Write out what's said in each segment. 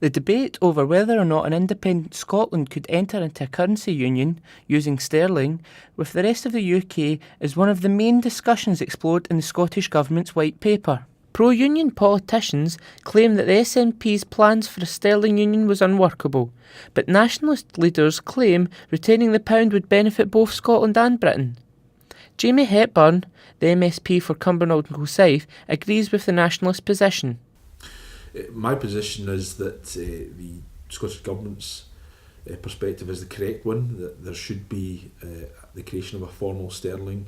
The debate over whether or not an independent Scotland could enter into a currency union using sterling with the rest of the UK is one of the main discussions explored in the Scottish Government's White Paper. Pro-union politicians claim that the SNP's plans for a sterling union was unworkable, but nationalist leaders claim retaining the pound would benefit both Scotland and Britain. Jamie Hepburn, the MSP for Cumbernauld and Kilsyth, agrees with the nationalist position. My position is that the Scottish Government's perspective is the correct one, that there should be the creation of a formal sterling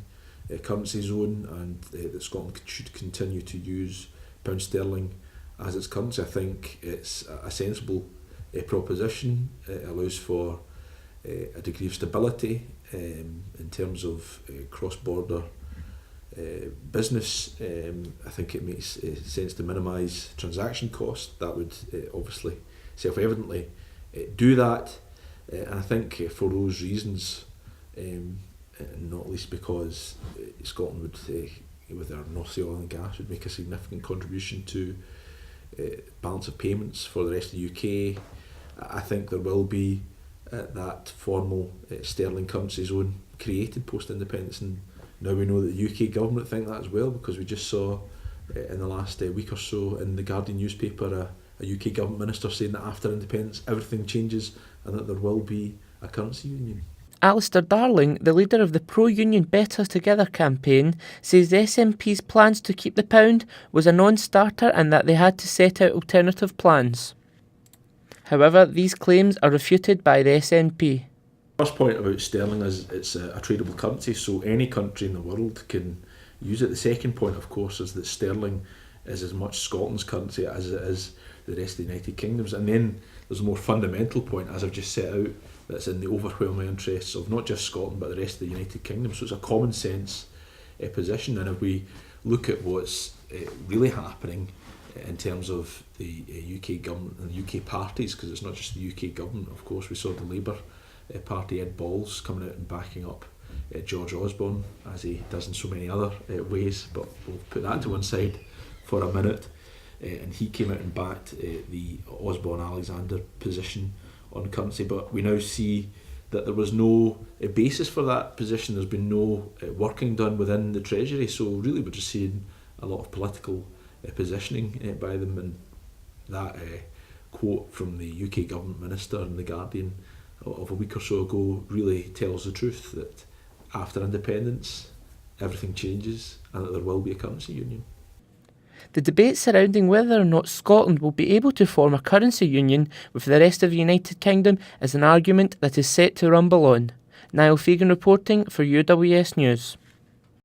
currency zone, and that Scotland should continue to use pound sterling as its currency. I think it's a sensible proposition. It allows for a degree of stability in terms of cross-border business. I think it makes sense to minimise transaction costs. That would obviously self-evidently do that, and I think for those reasons, not least because Scotland would, with our North Sea oil and gas, would make a significant contribution to balance of payments for the rest of the UK. I think there will be that formal sterling currency zone created post-independence, and now we know that the UK government think that as well, because we just saw in the last week or so in the Guardian newspaper a UK government minister saying that after independence everything changes and that there will be a currency union. Alistair Darling, the leader of the pro-union Better Together campaign, says the SNP's plans to keep the pound was a non-starter and that they had to set out alternative plans. However, these claims are refuted by the SNP. First point about sterling is it's a tradable currency, so any country in the world can use it. The second point, of course, is that sterling is as much Scotland's currency as it is the rest of the United Kingdom's. And then there's a more fundamental point, as I've just set out, that's in the overwhelming interests of not just Scotland but the rest of the United Kingdom. So it's a common sense position, and if we look at what's really happening in terms of the UK government and the UK parties, because it's not just the UK government, of course, we saw the Labour Party, Ed Balls, coming out and backing up George Osborne, as he does in so many other ways, but we'll put that to one side for a minute. And he came out and backed the Osborne-Alexander position on currency, but we now see that there was no basis for that position. There's been no working done within the Treasury, so really we're just seeing a lot of political positioning by them, and that quote from the UK government minister in the Guardian of a week or so ago really tells the truth, that after independence everything changes and that there will be a currency union. The debate surrounding whether or not Scotland will be able to form a currency union with the rest of the United Kingdom is an argument that is set to rumble on. Niall Fagan reporting for UWS News.